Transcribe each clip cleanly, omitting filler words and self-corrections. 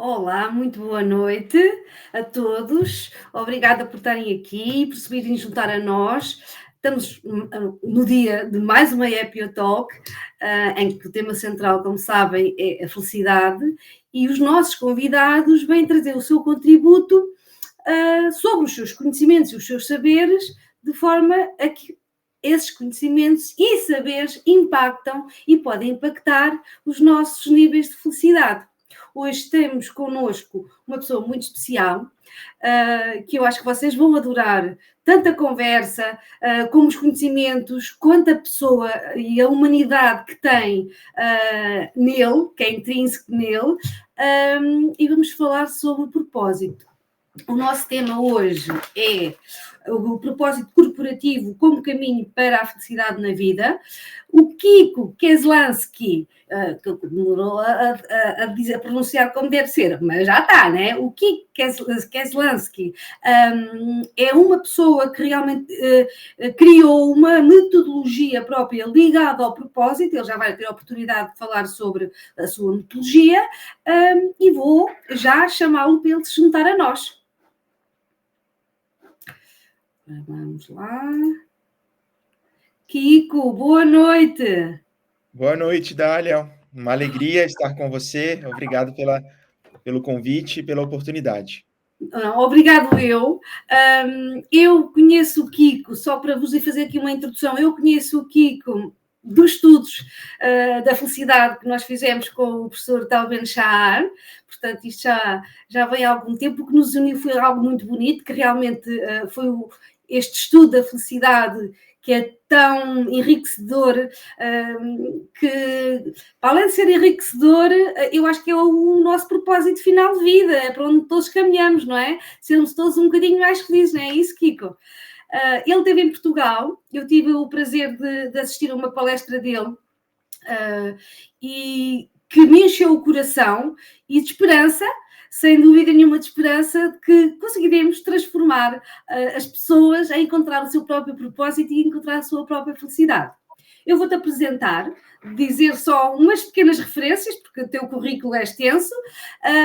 Olá, muito boa noite a todos. Obrigada por estarem aqui, por se virem juntar a nós. Estamos no dia de mais uma Happy Talk, em que o tema central, como sabem, é a felicidade, e os nossos convidados vêm trazer o seu contributo sobre os seus conhecimentos e os seus saberes, de forma a que esses conhecimentos e saberes impactam e podem impactar os nossos níveis de felicidade. Hoje temos connosco uma pessoa muito especial, que eu acho que vocês vão adorar, tanto a conversa, como os conhecimentos, quanto a pessoa e a humanidade que tem nele, que é intrínseco nele, e vamos falar sobre o propósito. O nosso tema hoje é o propósito corporativo como caminho para a felicidade na vida. O Kiko Keslansky, que demorou a pronunciar como deve ser, mas já está, né? O Kiko Keslansky é uma pessoa que realmente criou uma metodologia própria ligada ao propósito. Ele já vai ter a oportunidade de falar sobre a sua metodologia, e vou já chamá-lo para ele se juntar a nós. Vamos lá. Kiko, boa noite. Boa noite, Dália. Uma alegria estar com você. Obrigado pelo convite e pela oportunidade. Obrigado eu. Eu conheço o Kiko, só para vos fazer aqui uma introdução, eu conheço o Kiko dos estudos da felicidade que nós fizemos com o professor Tal Ben-Shahar. Portanto, isto já vem há algum tempo. O que nos uniu foi algo muito bonito, que realmente foi este estudo da felicidade, que é tão enriquecedor, que, além de ser enriquecedor, eu acho que é o nosso propósito final de vida, é para onde todos caminhamos, não é? Sermos todos um bocadinho mais felizes, não é isso, Kiko? Ele esteve em Portugal, eu tive o prazer de assistir a uma palestra dele, e que me encheu o coração, e de esperança, sem dúvida nenhuma, de esperança de que conseguiremos transformar as pessoas a encontrar o seu próprio propósito e encontrar a sua própria felicidade. Eu vou-te apresentar, dizer só umas pequenas referências, porque o teu currículo é extenso,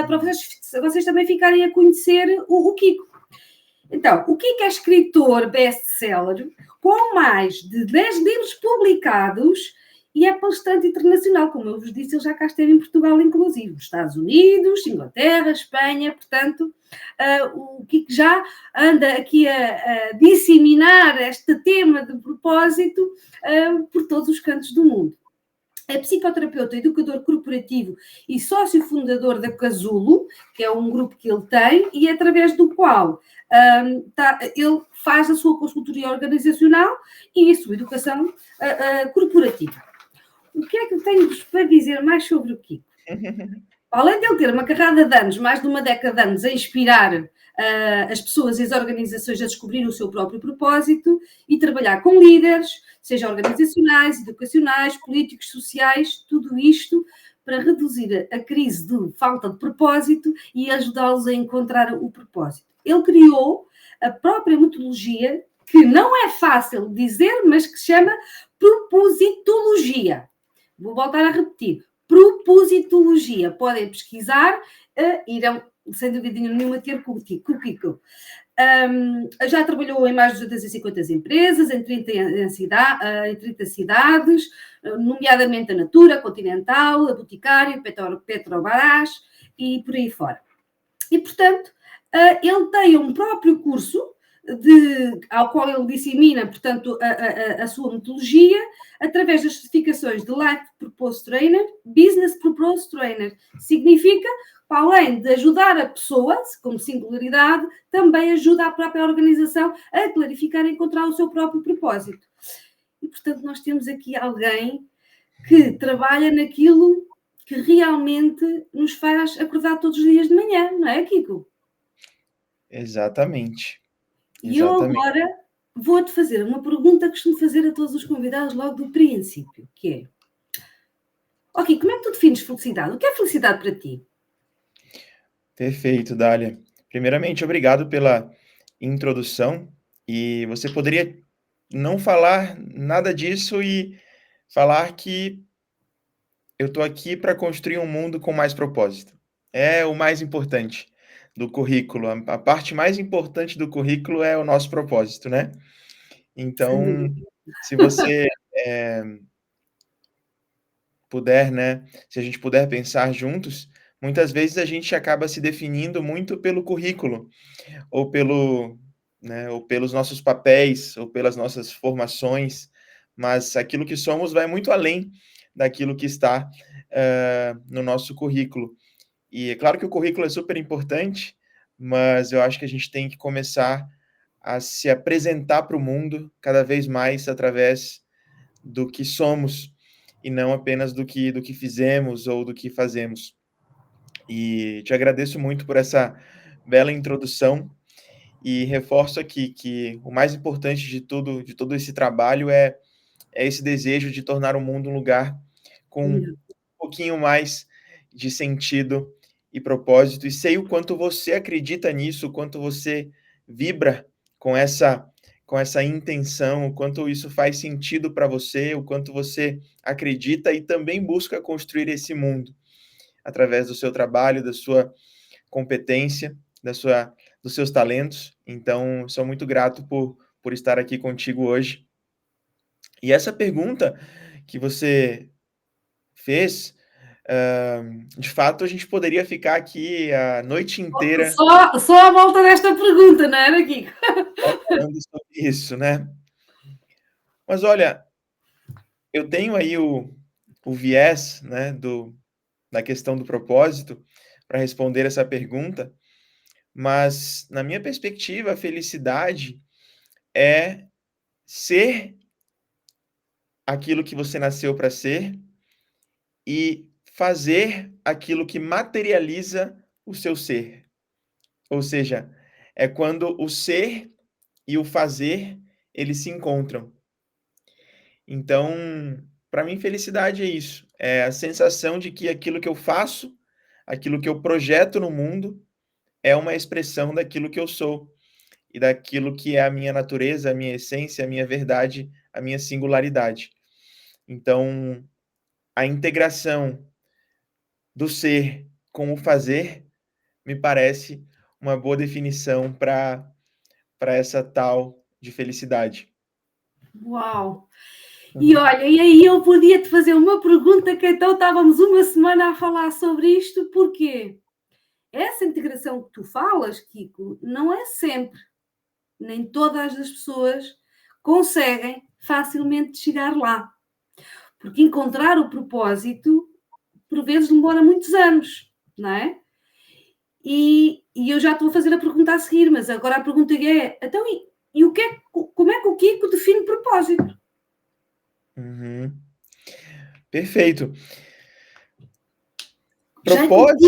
para vocês também ficarem a conhecer o Kiko. Então, o Kiko é escritor best-seller, com mais de 10 livros publicados, e é palestrante internacional. Como eu vos disse, ele já cá esteve em Portugal, inclusive, nos Estados Unidos, Inglaterra, Espanha. Portanto, o Kiko já anda aqui a disseminar este tema de propósito por todos os cantos do mundo. É psicoterapeuta, educador corporativo e sócio fundador da Casulo, que é um grupo que ele tem, e é através do qual ele faz a sua consultoria organizacional e a sua educação corporativa. O que é que tenho para dizer mais sobre o Kiko? Além de ele ter uma carrada de anos, mais de uma década de anos, a inspirar as pessoas e as organizações a descobrir o seu próprio propósito e trabalhar com líderes, seja organizacionais, educacionais, políticos, sociais, tudo isto para reduzir a crise de falta de propósito e ajudá-los a encontrar o propósito. Ele criou a própria metodologia, que não é fácil dizer, mas que se chama propositologia. Vou voltar a repetir. Propositologia. Podem pesquisar, irão, sem dúvida nenhuma, ter com o Kiko. Já trabalhou em mais de 250 empresas, em 30 cidades, nomeadamente a Natura, a Continental, a Boticário, Petrobras e por aí fora. E, portanto, ele tem um próprio curso ao qual ele dissemina, portanto, a sua metodologia através das certificações de Life Purpose Trainer, Business Purpose Trainer. Significa, além de ajudar a pessoa, como singularidade, também ajuda a própria organização a clarificar e encontrar o seu próprio propósito. E, portanto, nós temos aqui alguém que trabalha naquilo que realmente nos faz acordar todos os dias de manhã, não é, Kiko? Exatamente. E eu agora vou-te fazer uma pergunta que costumo fazer a todos os convidados logo do princípio, que é: ok, como é que tu defines felicidade? O que é felicidade para ti? Perfeito, Dália. Primeiramente, obrigado pela introdução. E você poderia não falar nada disso e falar que eu estou aqui para construir um mundo com mais propósito. é o mais importante do currículo. A parte mais importante do currículo é o nosso propósito, né. Sem Então, dúvida. se você, puder, né, se a gente puder pensar juntos, muitas vezes a gente acaba se definindo muito pelo currículo, ou pelo né, ou pelos nossos papéis, ou pelas nossas formações, mas aquilo que somos vai muito além daquilo que está, no nosso currículo. E é claro que o currículo é super importante, mas eu acho que a gente tem que começar a se apresentar para o mundo cada vez mais através do que somos e não apenas do que fizemos ou do que fazemos. E te agradeço muito por essa bela introdução e reforço aqui que o mais importante de todo esse trabalho é esse desejo de tornar o mundo um lugar com um pouquinho mais de sentido e propósito, e sei o quanto você acredita nisso, o quanto você vibra com essa intenção, o quanto isso faz sentido para você, o quanto você acredita e também busca construir esse mundo através do seu trabalho, da sua competência, dos seus talentos. Então, sou muito grato por estar aqui contigo hoje. E essa pergunta que você fez, de fato, a gente poderia ficar aqui a noite inteira Só à volta desta pergunta, não era, Kiko? só falando sobre isso, né. Mas olha, eu tenho aí o viés, né, da questão do propósito para responder essa pergunta, mas na minha perspectiva, a felicidade é ser aquilo que você nasceu para ser e fazer aquilo que materializa o seu ser. Ou seja, é quando o ser e o fazer, eles se encontram. Então, para mim felicidade é isso, é a sensação de que aquilo que eu faço, aquilo que eu projeto no mundo, é uma expressão daquilo que eu sou, e daquilo que é a minha natureza, a minha essência, a minha verdade, a minha singularidade. Então, a integração do ser com o fazer, me parece uma boa definição para essa tal de felicidade. Uau! E Uhum. olha, e aí eu podia te fazer uma pergunta que então estávamos uma semana a falar sobre isto, porque essa integração que tu falas, Kiko, não é sempre, nem todas as pessoas conseguem facilmente chegar lá, porque encontrar o propósito, por vezes, demora muitos anos, não é? E eu já estou a fazer a pergunta a seguir, mas agora a pergunta é: então, e o que é, como é que o Kiko define propósito? Uhum. Perfeito. Já Propósito.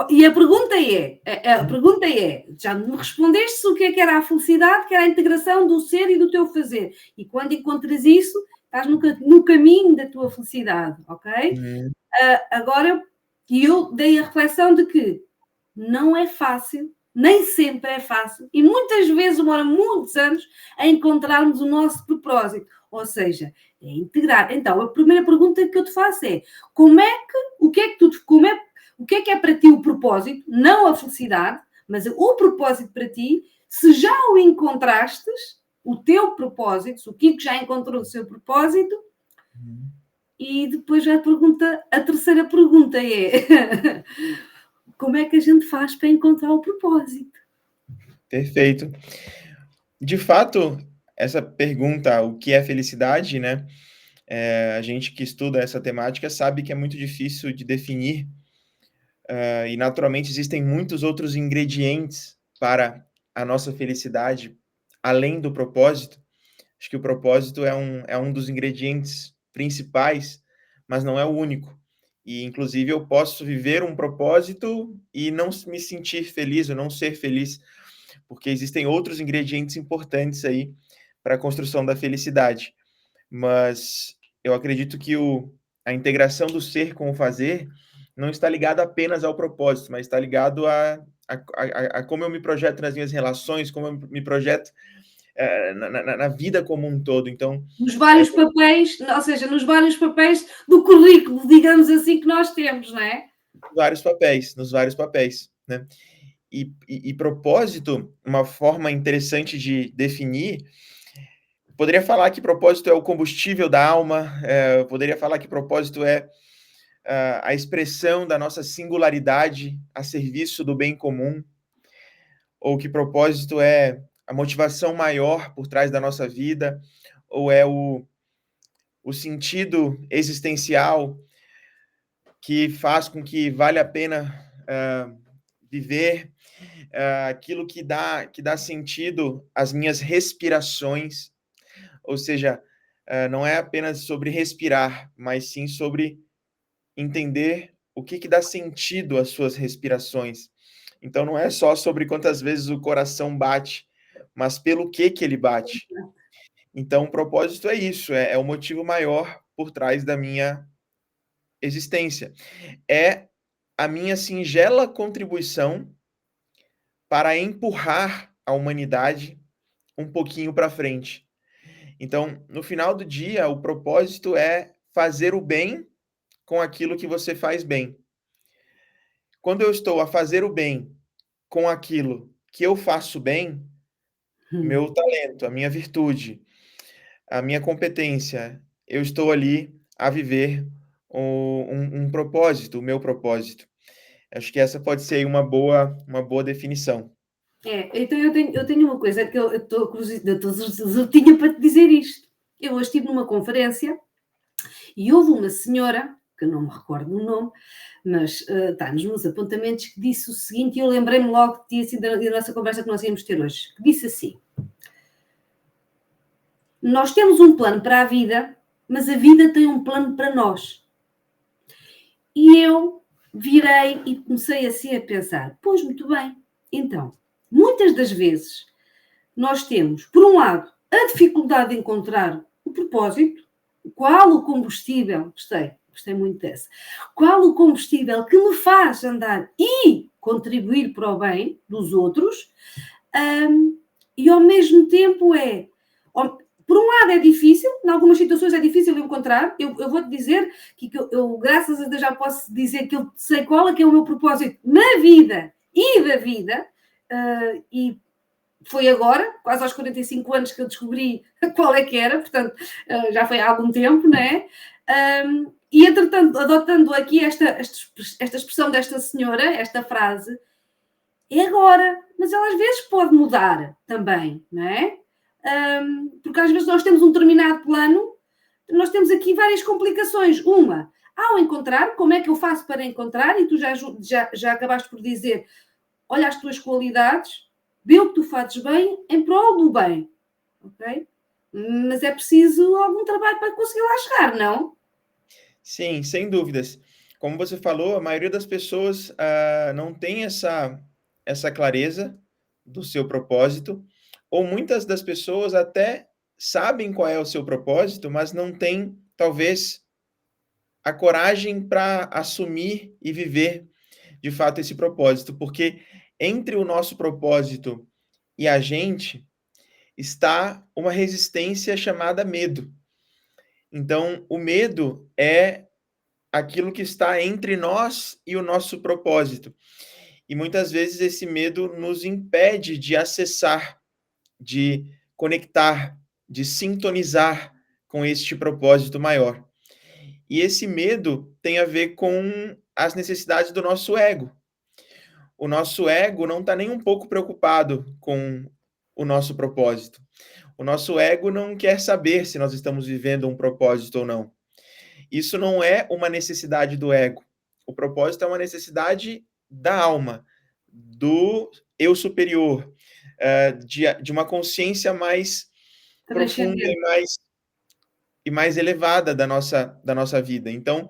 e a pergunta é, a pergunta é, já me respondeste o que era a felicidade, que era a integração do ser e do teu fazer. E quando encontras isso, estás no caminho da tua felicidade, ok? Uhum. Agora, e eu dei a reflexão de que não é fácil, nem sempre é fácil, e muitas vezes demora muitos anos a encontrarmos o nosso propósito. Ou seja, é integrar. Então, a primeira pergunta que eu te faço é: como é que, o que é que tu, o que é para ti o propósito, não a felicidade, mas o propósito para ti, se já o encontrastes, o teu propósito, se o Kiko já encontrou o seu propósito, Uhum. e depois a terceira pergunta é: como é que a gente faz para encontrar o propósito? Perfeito. De fato, essa pergunta, o que é felicidade, né, a gente que estuda essa temática sabe que é muito difícil de definir, e naturalmente existem muitos outros ingredientes para a nossa felicidade, além do propósito. Acho que o propósito é um dos ingredientes principais, mas não é o único. E, inclusive, eu posso viver um propósito e não me sentir feliz ou não ser feliz, porque existem outros ingredientes importantes aí para a construção da felicidade. Mas eu acredito que a integração do ser com o fazer não está ligada apenas ao propósito, mas está ligado a como eu me projeto nas minhas relações, como eu me projeto na vida como um todo. Então, Nos é, vários papéis, ou seja, nos vários papéis do currículo, digamos assim, que nós temos, não é? nos vários papéis, né? E propósito, uma forma interessante de definir, poderia falar que propósito é o combustível da alma, eu poderia falar que propósito é a expressão da nossa singularidade a serviço do bem comum, ou que propósito é a motivação maior por trás da nossa vida, ou é o sentido existencial que faz com que vale a pena viver, aquilo que dá sentido às minhas respirações, ou seja, não é apenas sobre respirar, mas sim sobre entender o que dá sentido às suas respirações. Então não é só sobre quantas vezes o coração bate, mas pelo que ele bate. Então o propósito é isso, é o motivo maior por trás da minha existência. É a minha singela contribuição para empurrar a humanidade um pouquinho para frente. Então, no final do dia, o propósito é fazer o bem com aquilo que você faz bem. Quando eu estou a fazer o bem com aquilo que eu faço bem, meu talento, a minha virtude, a minha competência, eu estou ali a viver um propósito, o meu propósito. Acho que essa pode ser uma boa definição. Então eu tenho uma coisa que eu tinha para te dizer isto. Eu hoje estive numa conferência e houve uma senhora, que eu não me recordo o nome, mas está-nos nos apontamentos, que disse o seguinte, e eu lembrei-me logo que tinha sido da nossa conversa que nós íamos ter hoje, que disse assim: nós temos um plano para a vida, mas a vida tem um plano para nós. E eu virei e comecei assim a pensar, pois muito bem, então, muitas das vezes nós temos, por um lado, a dificuldade de encontrar o propósito, qual o combustível, gostei muito dessa, qual o combustível que me faz andar e contribuir para o bem dos outros, e ao mesmo tempo por um lado é difícil, em algumas situações é difícil encontrar, eu vou-te dizer que eu, graças a Deus, já posso dizer que eu sei qual é que é o meu propósito na vida e da vida, e foi agora, quase aos 45 anos, que eu descobri qual é que era, portanto, já foi há algum tempo, não é? E, entretanto, adotando aqui esta expressão desta senhora, esta frase, é agora, mas ela às vezes pode mudar também, não é? Porque às vezes nós temos um determinado plano, nós temos aqui várias complicações. Uma, ao encontrar, como é que eu faço para encontrar? E tu já acabaste por dizer, olha as tuas qualidades, vê o que tu fazes bem em prol do bem, ok? Mas é preciso algum trabalho para conseguir lá chegar, não? Sim, sem dúvidas. Como você falou, a maioria das pessoas não tem essa clareza do seu propósito, ou muitas das pessoas até sabem qual é o seu propósito, mas não têm, talvez, a coragem para assumir e viver de fato esse propósito, porque entre o nosso propósito e a gente está uma resistência chamada medo. Então, o medo é aquilo que está entre nós e o nosso propósito. E muitas vezes esse medo nos impede de acessar, de conectar, de sintonizar com este propósito maior. E esse medo tem a ver com as necessidades do nosso ego. O nosso ego não está nem um pouco preocupado com o nosso propósito. O nosso ego não quer saber se nós estamos vivendo um propósito ou não. Isso não é uma necessidade do ego. O propósito é uma necessidade da alma, do eu superior, de uma consciência mais profunda Transcendente. e mais elevada da nossa vida. Então,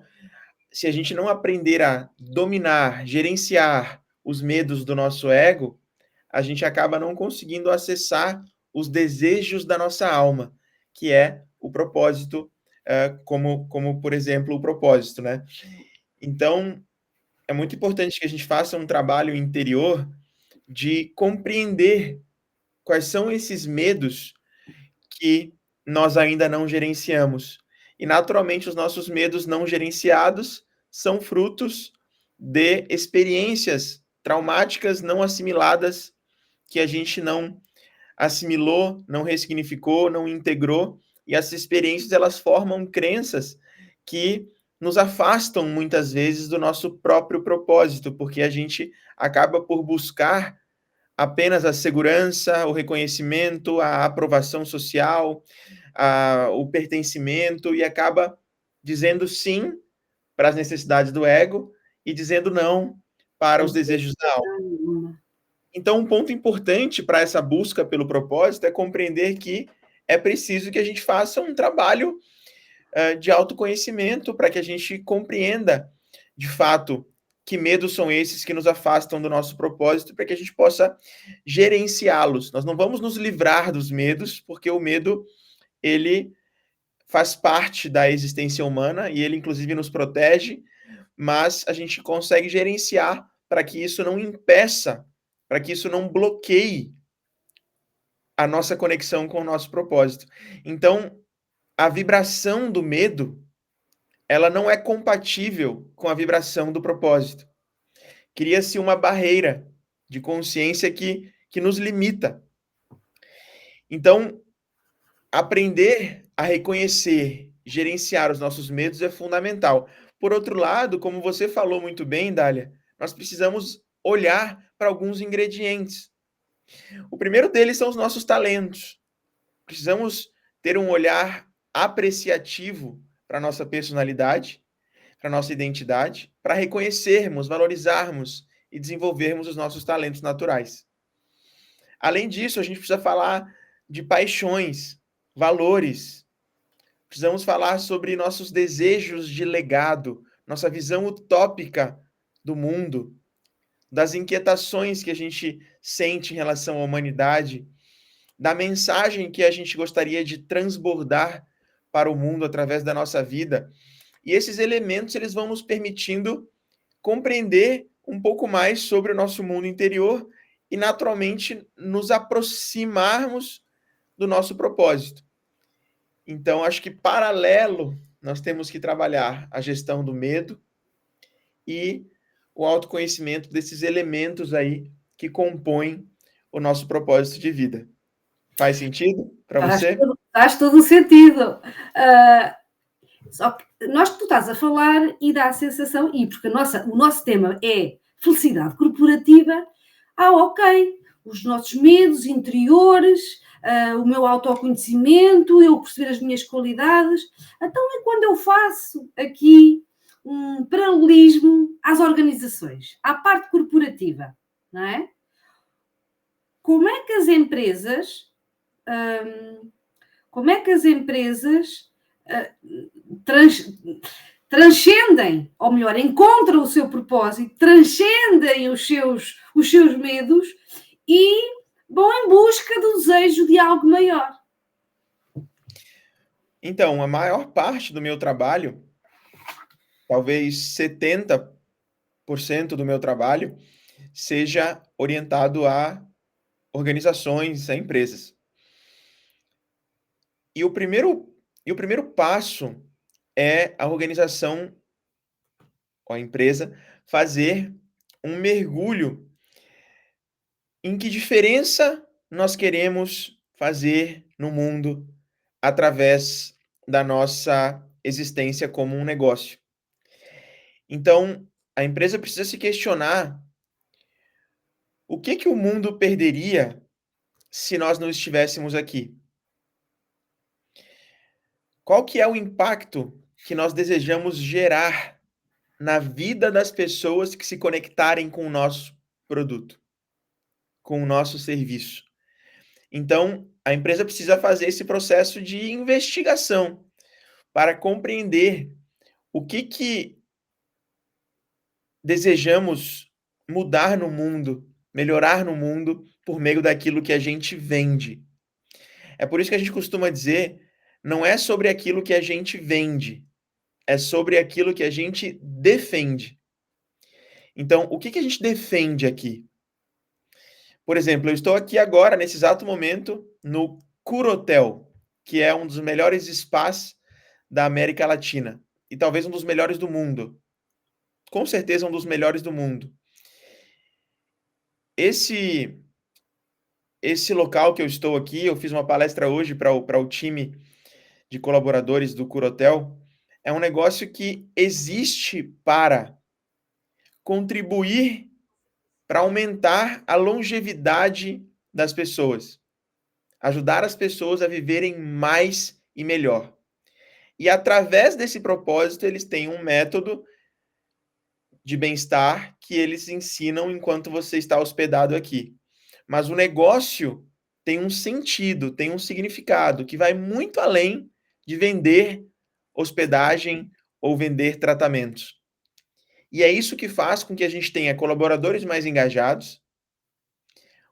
se a gente não aprender a dominar, gerenciar os medos do nosso ego, a gente acaba não conseguindo acessar os desejos da nossa alma, que é o propósito, como por exemplo, o propósito, né? Então, é muito importante que a gente faça um trabalho interior de compreender quais são esses medos que nós ainda não gerenciamos. E, naturalmente, os nossos medos não gerenciados são frutos de experiências traumáticas não assimiladas, que a gente não assimilou, não ressignificou, não integrou, e essas experiências elas formam crenças que nos afastam muitas vezes do nosso próprio propósito, porque a gente acaba por buscar apenas a segurança, o reconhecimento, a aprovação social, o pertencimento, e acaba dizendo sim para as necessidades do ego e dizendo não para os desejos da alma. Então, um ponto importante para essa busca pelo propósito é compreender que é preciso que a gente faça um trabalho de autoconhecimento para que a gente compreenda, de fato, que medos são esses que nos afastam do nosso propósito, para que a gente possa gerenciá-los. Nós não vamos nos livrar dos medos, porque o medo, ele faz parte da existência humana e ele, inclusive, nos protege, mas a gente consegue gerenciar para que isso não impeça, para que isso não bloqueie a nossa conexão com o nosso propósito. Então, a vibração do medo, ela não é compatível com a vibração do propósito. Cria-se uma barreira de consciência que nos limita. Então, aprender a reconhecer, gerenciar os nossos medos é fundamental. Por outro lado, como você falou muito bem, Dália, nós precisamos olhar para alguns ingredientes. O primeiro deles são os nossos talentos. Precisamos ter um olhar apreciativo para a nossa personalidade, para a nossa identidade, para reconhecermos, valorizarmos e desenvolvermos os nossos talentos naturais. Além disso, a gente precisa falar de paixões, valores. Precisamos falar sobre nossos desejos de legado, nossa visão utópica do mundo, das inquietações que a gente sente em relação à humanidade, da mensagem que a gente gostaria de transbordar para o mundo através da nossa vida. E esses elementos, eles vão nos permitindo compreender um pouco mais sobre o nosso mundo interior e, naturalmente, nos aproximarmos do nosso propósito. Então, acho que, paralelo, nós temos que trabalhar a gestão do medo e o autoconhecimento desses elementos aí que compõem o nosso propósito de vida. Faz sentido para você? Faz todo o sentido. Só que tu estás a falar e dá a sensação, e porque o nosso tema é felicidade corporativa, ok, os nossos medos interiores, o meu autoconhecimento, eu perceber as minhas qualidades. Então é quando eu faço aqui um paralelismo às organizações, à parte corporativa, não é? Como é que as empresas transcendem, ou melhor, encontram o seu propósito, transcendem os seus medos e vão em busca do desejo de algo maior? Então, a maior parte do meu trabalho, talvez 70% do meu trabalho, seja orientado a organizações, a empresas. E o primeiro passo é a organização, ou a empresa, fazer um mergulho em que diferença nós queremos fazer no mundo através da nossa existência como um negócio. Então, a empresa precisa se questionar o que o mundo perderia se nós não estivéssemos aqui? Qual que é o impacto que nós desejamos gerar na vida das pessoas que se conectarem com o nosso produto, com o nosso serviço? Então, a empresa precisa fazer esse processo de investigação para compreender o que desejamos mudar no mundo, melhorar no mundo por meio daquilo que a gente vende. É por isso que a gente costuma dizer, não é sobre aquilo que a gente vende, é sobre aquilo que a gente defende. Então, o que a gente defende aqui? Por exemplo, eu estou aqui agora, nesse exato momento, no Curotel, que é um dos melhores spas da América Latina e talvez um dos melhores do mundo. com certeza, um dos melhores do mundo. Esse local que eu estou aqui, eu fiz uma palestra hoje para o time de colaboradores do Curatel, é um negócio que existe para contribuir para aumentar a longevidade das pessoas, ajudar as pessoas a viverem mais e melhor. E através desse propósito, eles têm um método de bem-estar que eles ensinam enquanto você está hospedado aqui. Mas o negócio tem um sentido, tem um significado que vai muito além de vender hospedagem ou vender tratamentos. E é isso que faz com que a gente tenha colaboradores mais engajados,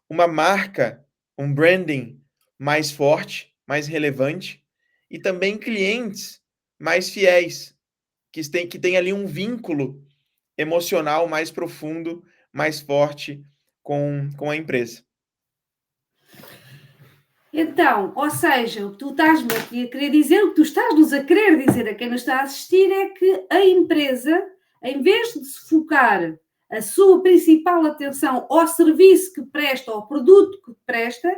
uma marca, um branding mais forte, mais relevante, e também clientes mais fiéis, que têm ali um vínculo emocional mais profundo, mais forte com a empresa. Então, ou seja, o que tu estás-me aqui a querer dizer, o que tu estás-nos a querer dizer a quem nos está a assistir é que a empresa, em vez de se focar a sua principal atenção ao serviço que presta, ao produto que presta,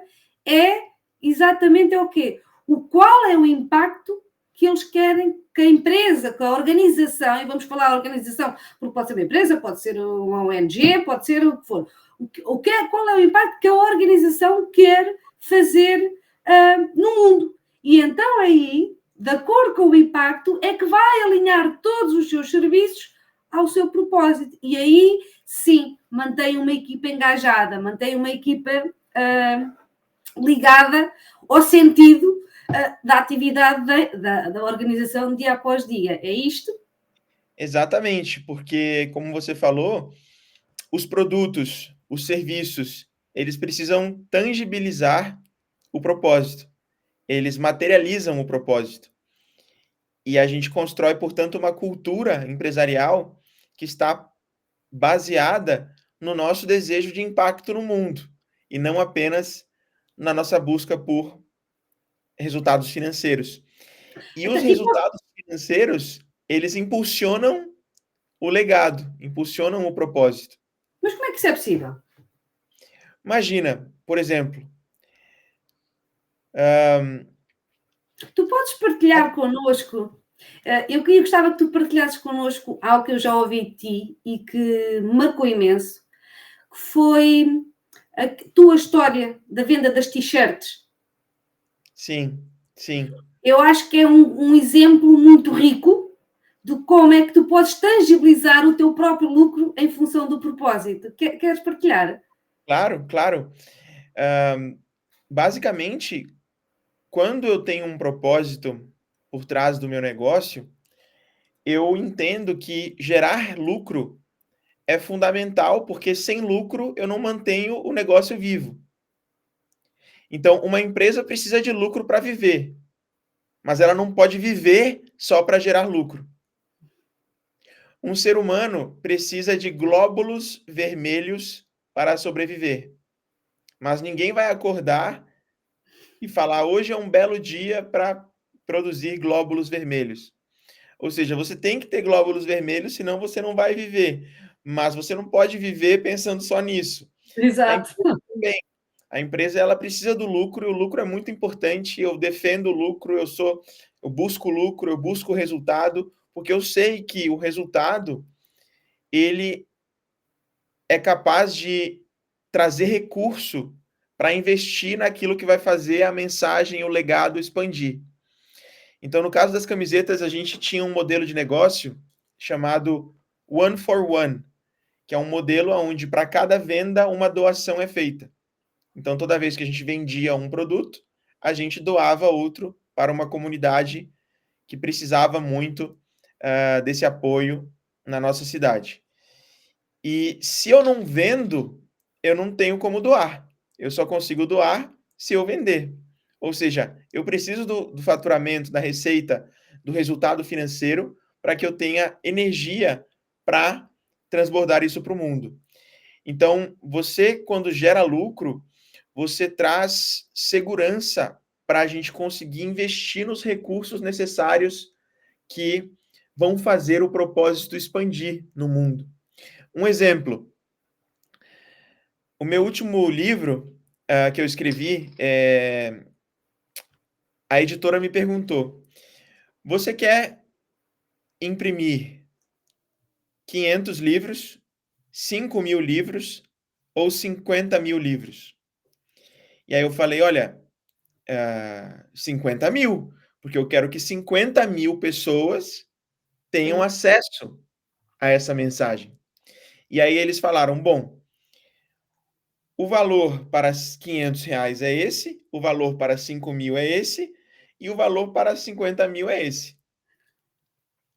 é exatamente o quê? Qual é o impacto que eles querem que a empresa, que a organização, e vamos falar organização, porque pode ser uma empresa, pode ser uma ONG, pode ser o que for. Qual é o impacto que a organização quer fazer no mundo? E então aí, de acordo com o impacto, é que vai alinhar todos os seus serviços ao seu propósito. E aí, sim, mantém uma equipa engajada, mantém uma equipa ligada ao sentido da atividade da organização dia após dia. É isto? Exatamente, porque, como você falou, os produtos, os serviços, eles precisam tangibilizar o propósito. Eles materializam o propósito. E a gente constrói, portanto, uma cultura empresarial que está baseada no nosso desejo de impacto no mundo e não apenas na nossa busca por resultados financeiros. E os resultados financeiros, eles impulsionam o legado, impulsionam o propósito. Mas como é que isso é possível? Imagina, por exemplo, tu podes partilhar connosco. Eu gostava que tu partilhasses connosco algo que eu já ouvi de ti e que me marcou imenso, que foi a tua história da venda das t-shirts. Sim, sim. Eu acho que é um exemplo muito rico de como é que tu podes tangibilizar o teu próprio lucro em função do propósito. Queres partilhar? Claro, claro. Basicamente, quando eu tenho um propósito por trás do meu negócio, eu entendo que gerar lucro é fundamental, porque sem lucro eu não mantenho o negócio vivo. Então, uma empresa precisa de lucro para viver, mas ela não pode viver só para gerar lucro. Um ser humano precisa de glóbulos vermelhos para sobreviver, mas ninguém vai acordar e falar: hoje é um belo dia para produzir glóbulos vermelhos. Ou seja, você tem que ter glóbulos vermelhos, senão você não vai viver. Mas você não pode viver pensando só nisso. A Exato. empresa também. A empresa, ela precisa do lucro, e o lucro é muito importante. Eu defendo o lucro, eu busco lucro, eu busco resultado, porque eu sei que o resultado ele é capaz de trazer recurso para investir naquilo que vai fazer a mensagem, o legado expandir. Então, no caso das camisetas, a gente tinha um modelo de negócio chamado One for One, que é um modelo onde para cada venda uma doação é feita. Então, toda vez que a gente vendia um produto, a gente doava outro para uma comunidade que precisava muito desse apoio na nossa cidade. E se eu não vendo, eu não tenho como doar. Eu só consigo doar se eu vender. Ou seja, eu preciso do faturamento, da receita, do resultado financeiro para que eu tenha energia para transbordar isso para o mundo. Então, você, quando gera lucro, você traz segurança para a gente conseguir investir nos recursos necessários que vão fazer o propósito expandir no mundo. Um exemplo, o meu último livro que eu escrevi, a editora me perguntou: você quer imprimir 500 livros, 5.000 livros ou 50.000 livros? E aí eu falei, olha, 50.000, porque eu quero que 50.000 pessoas tenham acesso a essa mensagem. E aí eles falaram, bom, o valor para R$ 500 é esse, o valor para 5.000 é esse, e o valor para 50.000 é esse.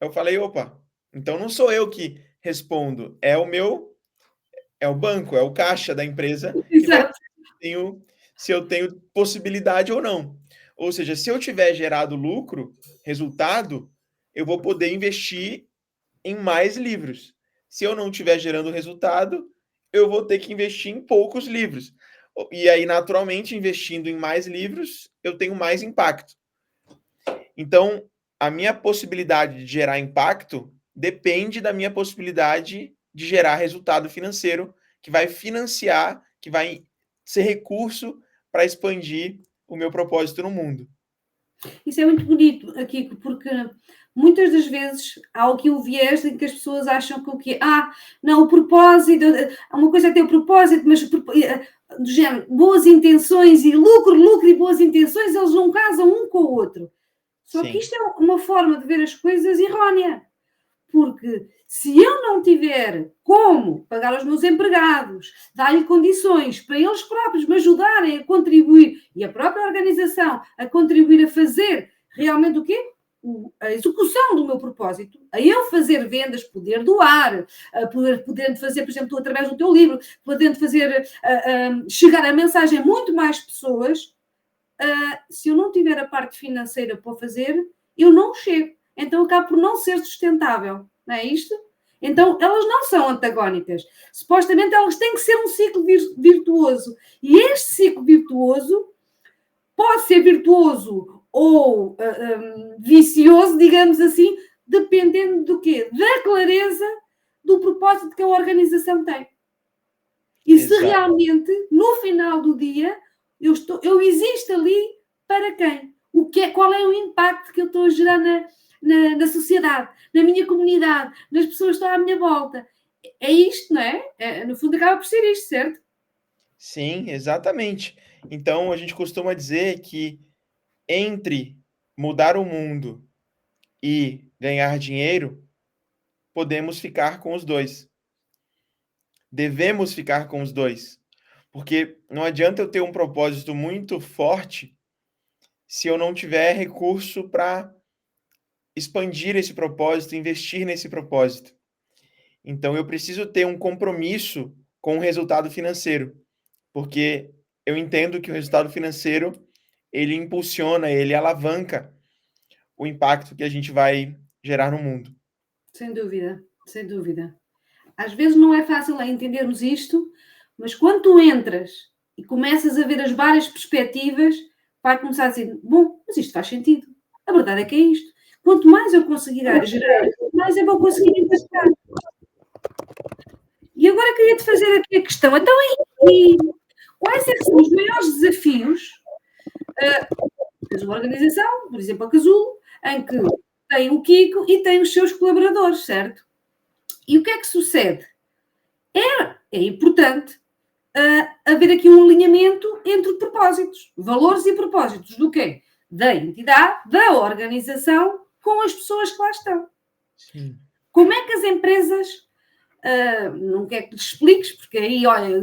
Eu falei, opa, então não sou eu que respondo, é o banco, é o caixa da empresa que vai Exato. se eu tenho possibilidade ou não. Ou seja, se eu tiver gerado lucro, resultado, eu vou poder investir em mais livros. Se eu não estiver gerando resultado, eu vou ter que investir em poucos livros. E aí, naturalmente, investindo em mais livros, eu tenho mais impacto. Então, a minha possibilidade de gerar impacto depende da minha possibilidade de gerar resultado financeiro, que vai financiar, que vai ser recurso para expandir o meu propósito no mundo. Isso é muito bonito aqui, porque muitas das vezes há aqui o viés em que as pessoas acham que o quê? Não, o propósito, uma coisa é ter o propósito, mas do género, boas intenções e lucro e boas intenções, eles não casam um com o outro. Só que Sim. isto é uma forma de ver as coisas errónea. Porque se eu não tiver como pagar aos meus empregados, dar-lhe condições para eles próprios me ajudarem a contribuir e a própria organização a contribuir a fazer realmente o quê? A execução do meu propósito, a eu fazer vendas, poder doar, podendo fazer, por exemplo, tu, através do teu livro, podendo fazer chegar a mensagem a muito mais pessoas, se eu não tiver a parte financeira para fazer, eu não chego. Então acaba por não ser sustentável, não é isto? Então elas não são antagónicas. Supostamente elas têm que ser um ciclo virtuoso. E este ciclo virtuoso pode ser virtuoso ou vicioso, digamos assim, dependendo do quê? Da clareza do propósito que a organização tem. E se Exato. realmente, no final do dia, eu existo ali para quem? Qual é o impacto que eu estou a gerar na sociedade, na minha comunidade, nas pessoas que estão à minha volta? É isto, não é? No fundo, acaba por ser isto, certo? Sim, exatamente. Então, a gente costuma dizer que entre mudar o mundo e ganhar dinheiro, podemos ficar com os dois. Devemos ficar com os dois. Porque não adianta eu ter um propósito muito forte se eu não tiver recurso para expandir esse propósito, investir nesse propósito. Então, eu preciso ter um compromisso com o resultado financeiro, porque eu entendo que o resultado financeiro ele impulsiona, ele alavanca o impacto que a gente vai gerar no mundo. Sem dúvida, sem dúvida. Às vezes não é fácil entendermos isto, mas quando tu entras e começas a ver as várias perspectivas, vai começar a dizer, bom, mas isto faz sentido. A verdade é que é isto. Quanto mais eu conseguir gerar, mais eu vou conseguir impactar. E agora queria-te fazer aqui a questão. Então, e quais é que são os maiores desafios? Tens uma organização, por exemplo, a Casulo, em que tem o Kiko e tem os seus colaboradores, certo? E o que é que sucede? É importante haver aqui um alinhamento entre propósitos, valores e propósitos do quê? Da entidade, da organização, com as pessoas que lá estão. Sim. Como é que as empresas, não quero que lhes expliques, porque aí, olha,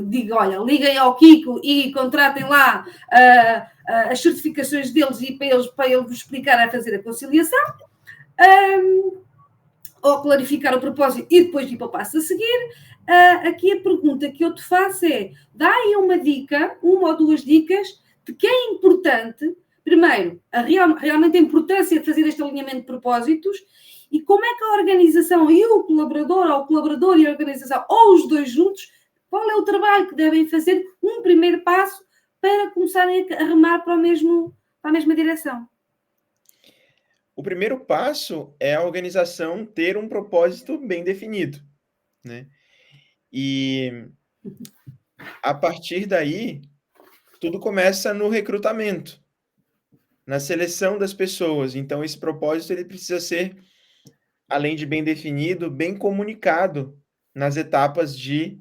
liguem ao Kiko e contratem lá as certificações deles e para ele vos explicar a fazer a conciliação, ou clarificar o propósito e depois ir para o passo a seguir. Aqui a pergunta que eu te faço é: dá aí uma dica, uma ou duas dicas de que é importante, primeiro, realmente a importância de fazer este alinhamento de propósitos e como é que a organização e o colaborador, ou o colaborador e a organização, ou os dois juntos, qual é o trabalho que devem fazer, um primeiro passo para começarem a remar para a mesma direção. O o primeiro passo é a organização ter um propósito bem definido, né? E a partir daí, tudo começa no recrutamento, na seleção das pessoas. Então, esse propósito ele precisa ser, além de bem definido, bem comunicado nas etapas de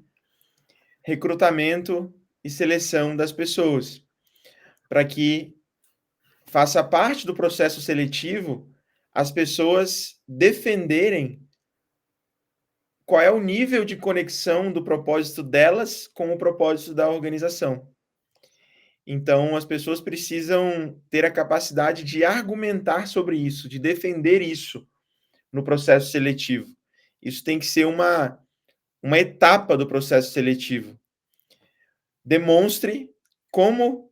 recrutamento e seleção das pessoas, para que faça parte do processo seletivo as pessoas defenderem qual é o nível de conexão do propósito delas com o propósito da organização. Então, as pessoas precisam ter a capacidade de argumentar sobre isso, de defender isso no processo seletivo. Isso tem que ser uma etapa do processo seletivo. Demonstre como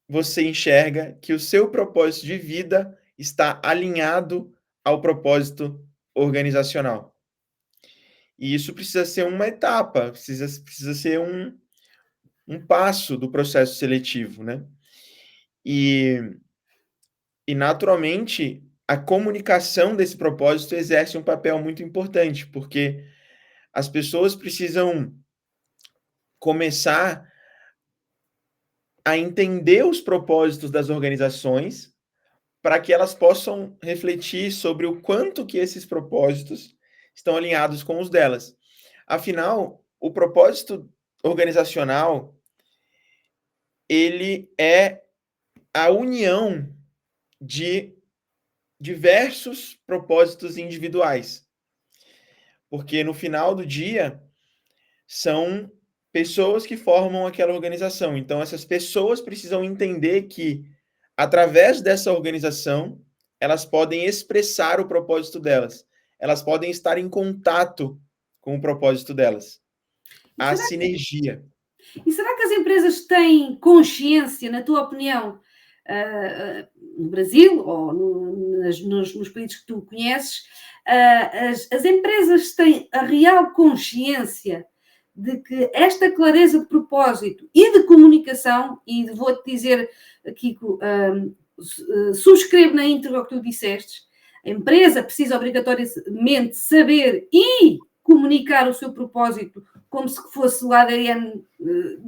você enxerga que o seu propósito de vida está alinhado ao propósito organizacional. E isso precisa ser uma etapa, precisa ser um passo do processo seletivo, né? E naturalmente, a comunicação desse propósito exerce um papel muito importante, porque as pessoas precisam começar a entender os propósitos das organizações para que elas possam refletir sobre o quanto que esses propósitos estão alinhados com os delas. Afinal, o propósito organizacional, ele é a união de diversos propósitos individuais. Porque no final do dia, são pessoas que formam aquela organização. Então, essas pessoas precisam entender que, através dessa organização, elas podem expressar o propósito delas. Elas podem estar em contato com o propósito delas. A sinergia. E será que as empresas têm consciência, na tua opinião, no Brasil ou nos países que tu conheces, as empresas têm a real consciência de que esta clareza de propósito e de comunicação, e vou-te dizer, Kiko, subscrevo na íntegra o que tu disseste, a empresa precisa obrigatoriamente saber e comunicar o seu propósito como se fosse o ADN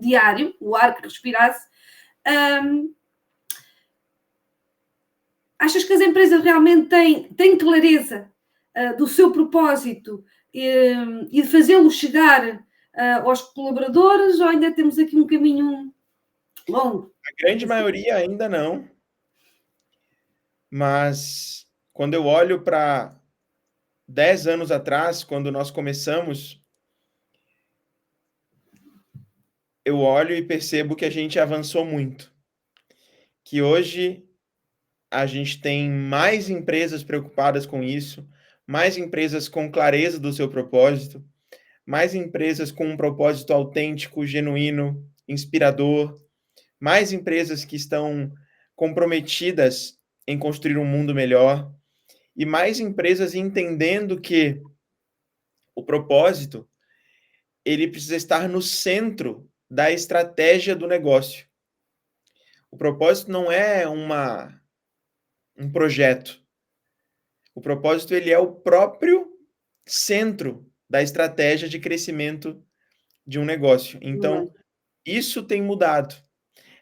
diário, o ar que respirasse. Achas que as empresas realmente têm clareza do seu propósito e de fazê-lo chegar aos colaboradores, ou ainda temos aqui um caminho longo? A grande maioria ainda não, mas quando eu olho para 10 anos atrás, quando nós começamos, eu olho e percebo que a gente avançou muito. Que hoje a gente tem mais empresas preocupadas com isso, mais empresas com clareza do seu propósito, mais empresas com um propósito autêntico, genuíno, inspirador, mais empresas que estão comprometidas em construir um mundo melhor e mais empresas entendendo que o propósito ele precisa estar no centro da estratégia do negócio. O propósito não é um projeto. O propósito ele é o próprio centro da estratégia de crescimento de um negócio. Então, isso tem mudado.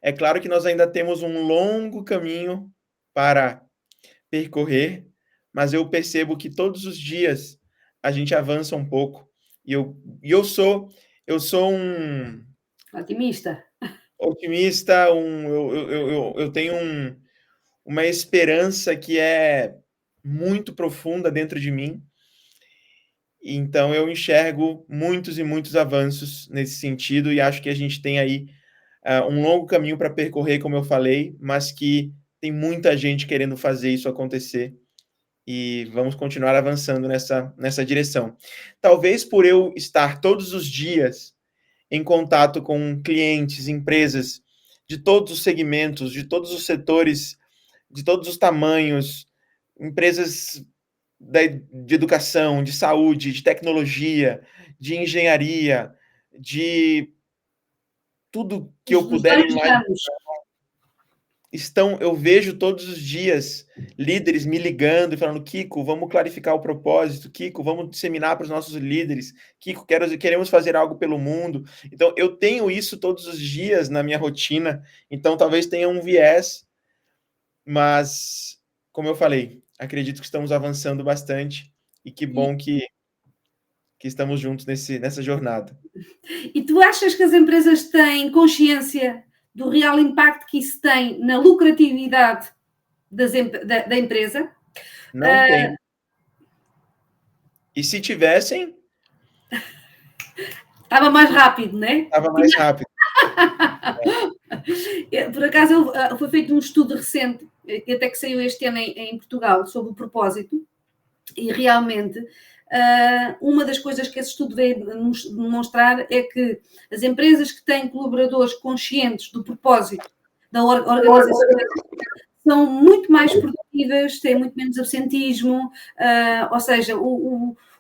É claro que nós ainda temos um longo caminho para percorrer, mas eu percebo que todos os dias a gente avança um pouco. Eu sou um Otimista. otimista, eu tenho uma esperança que é muito profunda dentro de mim. Então eu enxergo muitos e muitos avanços nesse sentido e acho que a gente tem aí um longo caminho para percorrer, como eu falei, mas que tem muita gente querendo fazer isso acontecer e vamos continuar avançando nessa direção. Talvez por eu estar todos os dias em contato com clientes, empresas de todos os segmentos, de todos os setores, de todos os tamanhos, empresas de educação, de saúde, de tecnologia, de engenharia, de tudo que eu puder imaginar. eu vejo todos os dias líderes me ligando e falando: Kiko, vamos clarificar o propósito, Kiko, vamos disseminar para os nossos líderes, Kiko, queremos fazer algo pelo mundo. Então, eu tenho isso todos os dias na minha rotina, então talvez tenha um viés, mas, como eu falei, acredito que estamos avançando bastante e que bom que estamos juntos nessa jornada. E tu achas que as empresas têm consciência do real impacto que isso tem na lucratividade da empresa? Não tem. E se tivessem, Estava mais rápido, não é? estava mais rápido. Por acaso, foi feito um estudo recente, até que saiu este ano em Portugal, sobre o propósito, e realmente uma das coisas que esse estudo veio demonstrar é que as empresas que têm colaboradores conscientes do propósito da organização são muito mais produtivas, têm muito menos absentismo, ou seja,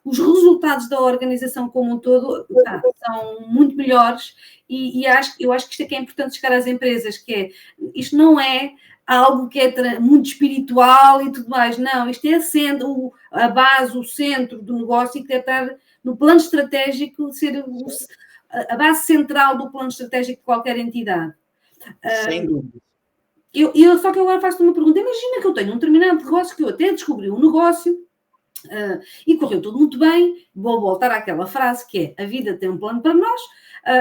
os resultados da organização como um todo são muito melhores e eu acho que isto é que é importante chegar às empresas, que é, isto não é algo que é muito espiritual e tudo mais, não, isto é sendo a base, o centro do negócio e que deve estar no plano estratégico, ser a base central do plano estratégico de qualquer entidade. Sem dúvida. Só que eu agora faço-te uma pergunta. Imagina que eu tenho um determinado negócio que eu até descobri um negócio e correu tudo muito bem. Vou voltar àquela frase que é: a vida tem um plano para nós,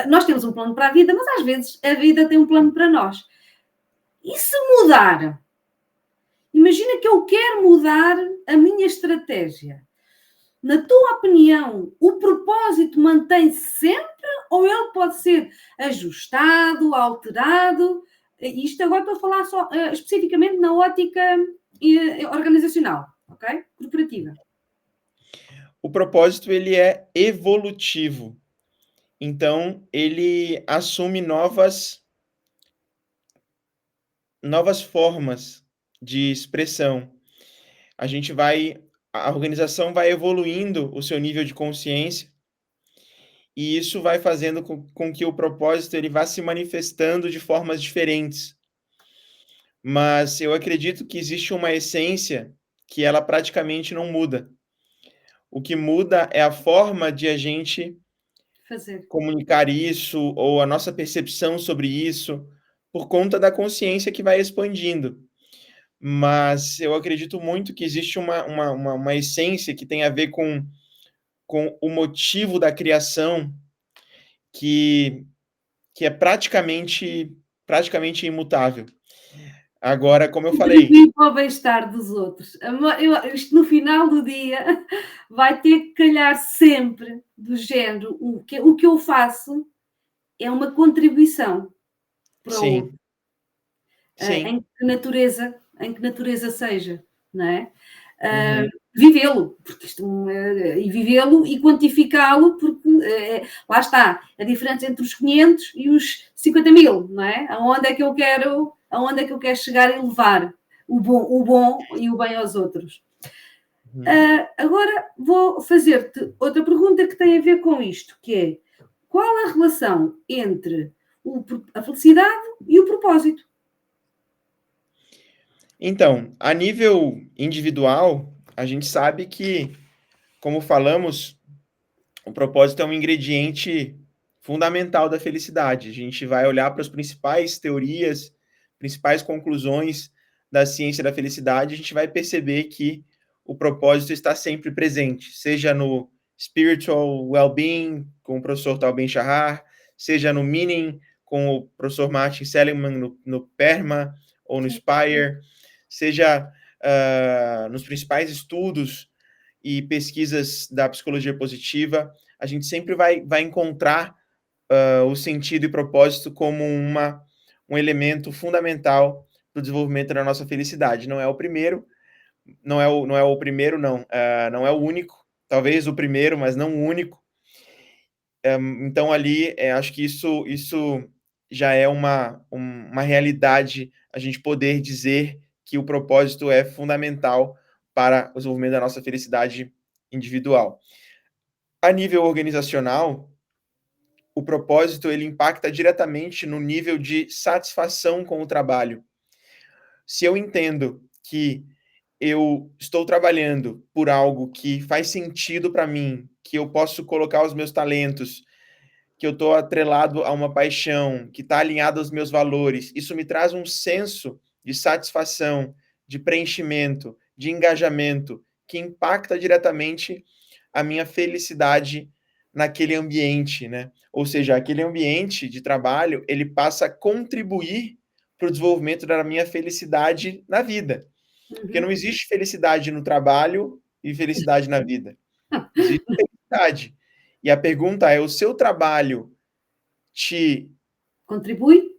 nós temos um plano para a vida, mas às vezes a vida tem um plano para nós. E se mudar? Imagina que eu quero mudar a minha estratégia. Na tua opinião, o propósito mantém-se sempre ou ele pode ser ajustado, alterado? Isto agora estou a falar só especificamente na ótica organizacional, ok? Corporativa. O propósito, ele é evolutivo. Então, ele assume novas formas de expressão. A organização vai evoluindo o seu nível de consciência e isso vai fazendo com que o propósito ele vá se manifestando de formas diferentes. Mas eu acredito que existe uma essência que ela praticamente não muda. O que muda é a forma de a gente comunicar isso ou a nossa percepção sobre isso por conta da consciência que vai expandindo. Mas eu acredito muito que existe uma essência que tem a ver com o motivo da criação que é praticamente imutável. Agora, como eu falei... Para o bem-estar dos outros. Isto no final do dia vai ter que calhar sempre do género. O que eu faço é uma contribuição para o outro. Em que natureza seja, não é? Vivê-lo, e vivê-lo e quantificá-lo, porque lá está a diferença entre os 500 e os 50 mil, não é? Aonde é que eu quero chegar e levar o bom e o bem aos outros. Agora vou fazer-te outra pergunta que tem a ver com isto, que é: qual a relação entre a felicidade e o propósito? Então, a nível individual, a gente sabe que, como falamos, o propósito é um ingrediente fundamental da felicidade. A gente vai olhar para as principais teorias, principais conclusões da ciência da felicidade, a gente vai perceber que o propósito está sempre presente, seja no Spiritual Well-being, com o professor Tal Ben-Shahar, seja no Meaning, com o professor Martin Seligman, no PERMA ou no Spire, seja nos principais estudos e pesquisas da psicologia positiva, a gente sempre vai encontrar o sentido e propósito como um elemento fundamental para o desenvolvimento da nossa felicidade. Não é o primeiro, não é o primeiro, não. Não é o único, talvez o primeiro, mas não o único. Então, ali, acho que isso já é uma realidade, a gente poder dizer que o propósito é fundamental para o desenvolvimento da nossa felicidade individual. A nível organizacional, o propósito ele impacta diretamente no nível de satisfação com o trabalho. se eu entendo que eu estou trabalhando por algo que faz sentido para mim, que eu posso colocar os meus talentos, que eu estou atrelado a uma paixão, que está alinhado aos meus valores, isso me traz um senso de satisfação, de preenchimento, de engajamento, que impacta diretamente a minha felicidade naquele ambiente, né? Ou seja, aquele ambiente de trabalho, ele passa a contribuir para o desenvolvimento da minha felicidade na vida. Porque não existe felicidade no trabalho e felicidade na vida. Existe felicidade. E a pergunta é: o seu trabalho te contribui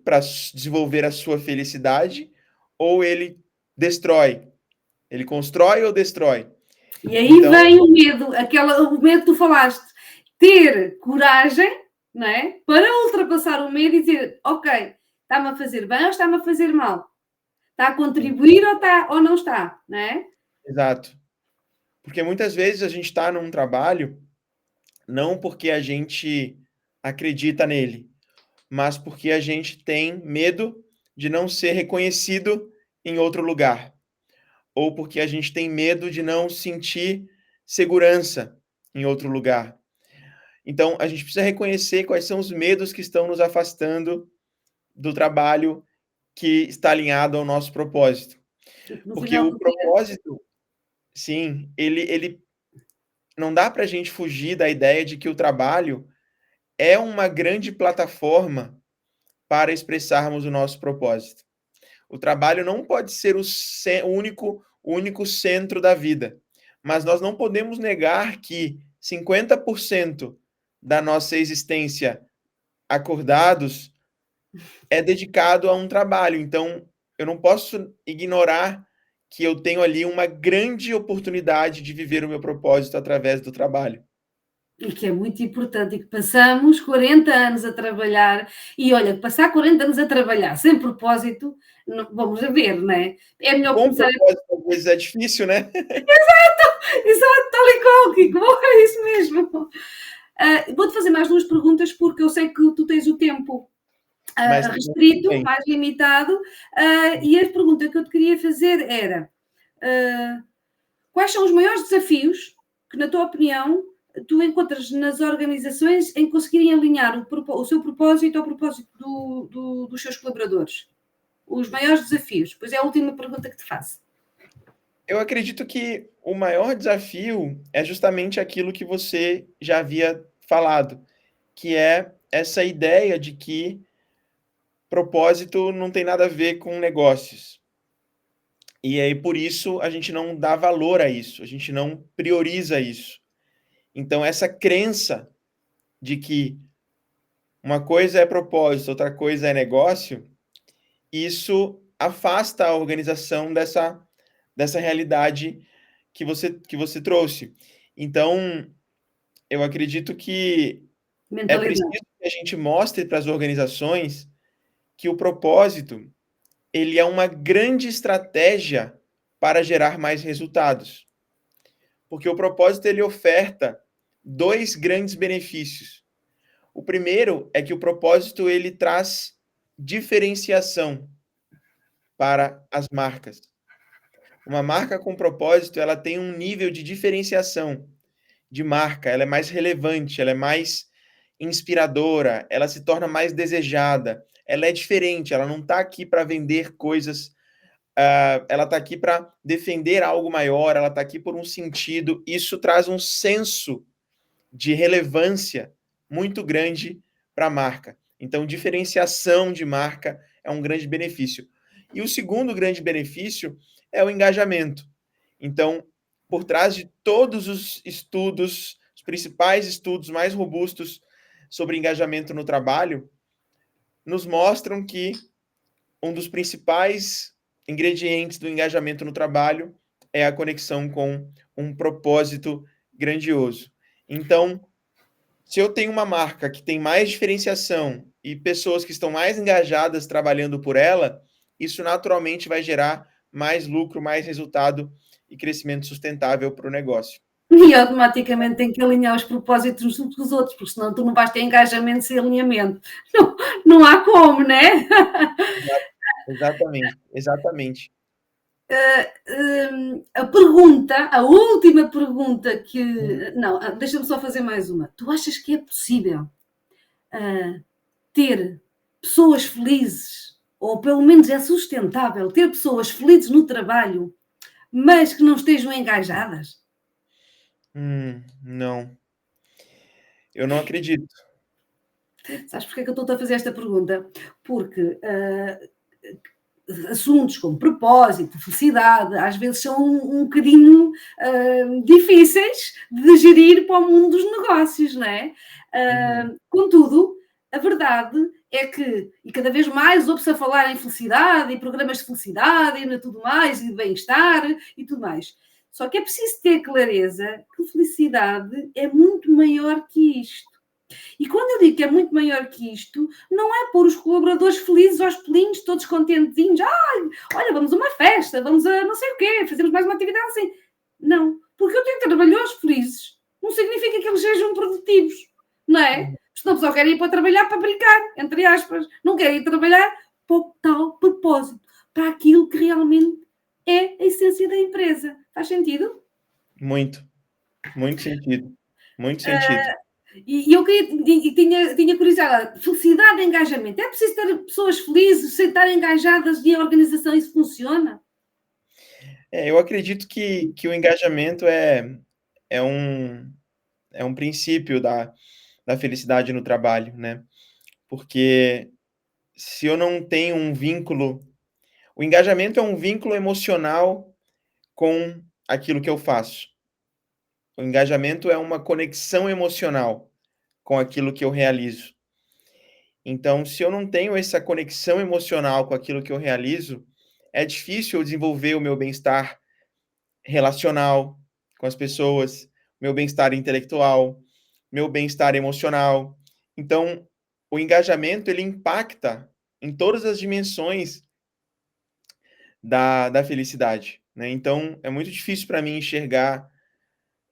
para desenvolver a sua felicidade ou ele destrói? Ele constrói ou destrói? E aí então, vem o medo, o medo que tu falaste, ter coragem, não é? Para ultrapassar o medo e dizer, ok, está-me a fazer bem ou está-me a fazer mal? Está a contribuir ou não está, não é? Exato. Porque muitas vezes a gente está num trabalho não porque a gente acredita nele, mas porque a gente tem medo de não ser reconhecido em outro lugar. Ou porque a gente tem medo de não sentir segurança em outro lugar. Então, a gente precisa reconhecer quais são os medos que estão nos afastando do trabalho que está alinhado ao nosso propósito. Porque o propósito, sim, ele não dá para a gente fugir da ideia de que o trabalho é uma grande plataforma para expressarmos o nosso propósito. O trabalho não pode ser o único centro da vida, mas nós não podemos negar que 50% da nossa existência acordados é dedicado a um trabalho. Então, eu não posso ignorar que eu tenho ali uma grande oportunidade de viver o meu propósito através do trabalho. E que é muito importante, e que passamos 40 anos a trabalhar, e olha, passar 40 anos a trabalhar sem propósito, não, vamos a ver, não é? É melhor com começar... propósito, às vezes é difícil, né? Exato, tal e qual, Kiko, é isso mesmo. Vou-te fazer mais duas perguntas, porque eu sei que tu tens o tempo restrito, mais limitado, e a pergunta que eu te queria fazer era, quais são os maiores desafios que, na tua opinião, tu encontras nas organizações em conseguirem alinhar o seu propósito ao propósito dos seus colaboradores? Os maiores desafios. Pois é a última pergunta que te faço. Eu acredito que o maior desafio é justamente aquilo que você já havia falado, que é essa ideia de que propósito não tem nada a ver com negócios. E aí, por isso, a gente não dá valor a isso, a gente não prioriza isso. Então, essa crença de que uma coisa é propósito, outra coisa é negócio, isso afasta a organização dessa realidade que você trouxe. Então, eu acredito que é preciso que a gente mostre para as organizações que o propósito, ele é uma grande estratégia para gerar mais resultados. Porque o propósito, ele oferta dois grandes benefícios. O primeiro é que o propósito, ele traz diferenciação para as marcas. Uma marca com propósito, ela tem um nível de diferenciação de marca, ela é mais relevante, ela é mais inspiradora, ela se torna mais desejada, ela é diferente, ela não está aqui para vender coisas, ela está aqui para defender algo maior, ela está aqui por um sentido, isso traz um senso de relevância muito grande para a marca. Então, diferenciação de marca é um grande benefício. E o segundo grande benefício é o engajamento. Então, por trás de todos os estudos, os principais estudos mais robustos sobre engajamento no trabalho, nos mostram que um dos principais ingredientes do engajamento no trabalho é a conexão com um propósito grandioso. Então, se eu tenho uma marca que tem mais diferenciação e pessoas que estão mais engajadas trabalhando por ela, isso naturalmente vai gerar mais lucro, mais resultado e crescimento sustentável para o negócio. E automaticamente tem que alinhar os propósitos uns com os outros, porque senão tu não vais ter engajamento sem alinhamento. Não há como, né? exatamente, exatamente. A última pergunta que. Uhum. Não, deixa-me só fazer mais uma. Tu achas que é possível ter pessoas felizes, ou pelo menos é sustentável ter pessoas felizes no trabalho, mas que não estejam engajadas? Não, eu não acredito. Sabes porque é que eu estou a fazer esta pergunta? Porque assuntos como propósito, felicidade, às vezes são um bocadinho difíceis de gerir para o mundo dos negócios, não é? Uhum. Contudo, a verdade é que, e cada vez mais ouve-se a falar em felicidade, e programas de felicidade, e tudo mais, e de bem-estar, e tudo mais. Só que é preciso ter clareza que felicidade é muito maior que isto. E quando eu digo que é muito maior que isto, não é pôr os colaboradores felizes aos pelinhos, todos contentinhos. Olha, vamos a uma festa, vamos a não sei o quê, fazemos mais uma atividade assim. Não, porque eu tenho trabalhadores felizes. Não significa que eles sejam produtivos, não é? Uhum. Senão a pessoa quer ir para trabalhar para brincar, entre aspas. Não quer ir trabalhar para o tal propósito, para aquilo que realmente é a essência da empresa. Faz sentido? Muito, muito sentido, muito sentido. E eu queria, e tinha curiosidade, felicidade e engajamento. É preciso ter pessoas felizes, sem estar engajadas e a organização isso funciona? Eu acredito que o engajamento é um, é um princípio da felicidade no trabalho, né? Porque se eu não tenho um vínculo, o engajamento é um vínculo emocional com aquilo que eu faço. O engajamento é uma conexão emocional com aquilo que eu realizo. Então, se eu não tenho essa conexão emocional com aquilo que eu realizo, é difícil eu desenvolver o meu bem-estar relacional com as pessoas, meu bem-estar intelectual, meu bem-estar emocional. Então, o engajamento ele impacta em todas as dimensões da felicidade, né? Então, é muito difícil para mim enxergar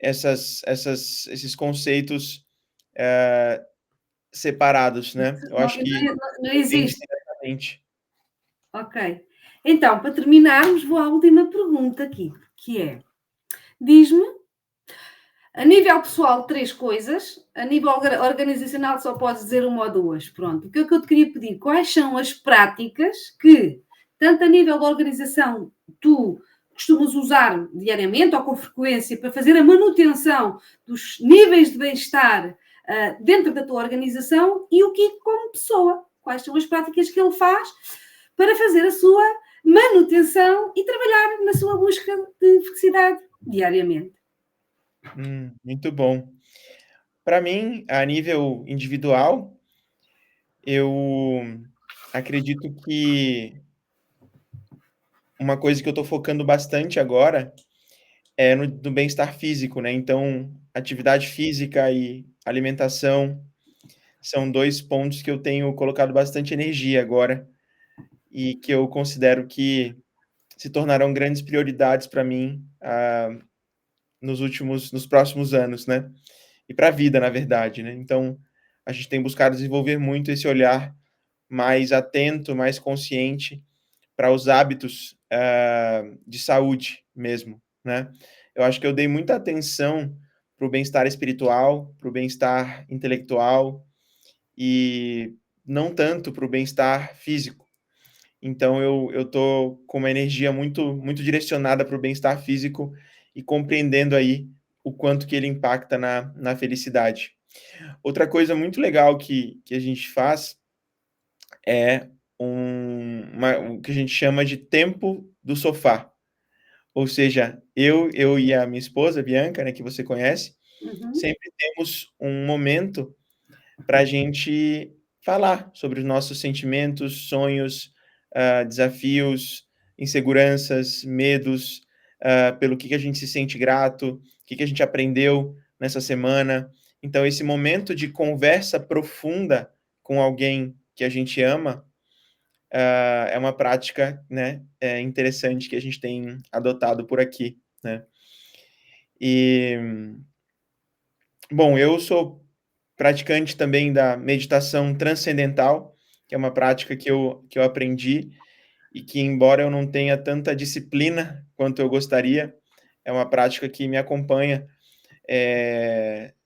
esses conceitos separados, né? Eu Não, acho que não depende existe. diretamente. Ok. Então, para terminarmos, vou à última pergunta aqui, que é: diz-me, a nível pessoal, três coisas, a nível organizacional só podes dizer uma ou duas. Pronto. O que é que eu te queria pedir? Quais são as práticas que, tanto a nível da organização, tu costumas usar diariamente ou com frequência para fazer a manutenção dos níveis de bem-estar dentro da tua organização, e o que como pessoa? Quais são as práticas que ele faz para fazer a sua manutenção e trabalhar na sua busca de felicidade diariamente? Muito bom. Para mim, a nível individual, eu acredito que uma coisa que eu estou focando bastante agora é no bem-estar físico, né? Então, atividade física e alimentação são 2 pontos que eu tenho colocado bastante energia agora e que eu considero que se tornarão grandes prioridades para mim, nos próximos anos, né? E para a vida, na verdade, né? Então, a gente tem buscado desenvolver muito esse olhar mais atento, mais consciente para os hábitos, de saúde mesmo, né. Eu acho que eu dei muita atenção para o bem-estar espiritual, para o bem-estar intelectual e não tanto para o bem-estar físico. Então eu tô com uma energia muito direcionada para o bem-estar físico e compreendendo aí o quanto que ele impacta na felicidade. Outra coisa muito legal que a gente faz é o que a gente chama de tempo do sofá. Ou seja, eu e a minha esposa, Bianca, né, que você conhece, Uhum. sempre temos um momento para a gente falar sobre os nossos sentimentos, sonhos, desafios, inseguranças, medos, pelo que a gente se sente grato, o que a gente aprendeu nessa semana. Então esse momento de conversa profunda com alguém que a gente ama, é uma prática, né, interessante que a gente tem adotado por aqui, né. E, bom, eu sou praticante também da meditação transcendental, que é uma prática que eu aprendi e que, embora eu não tenha tanta disciplina quanto eu gostaria, é uma prática que me acompanha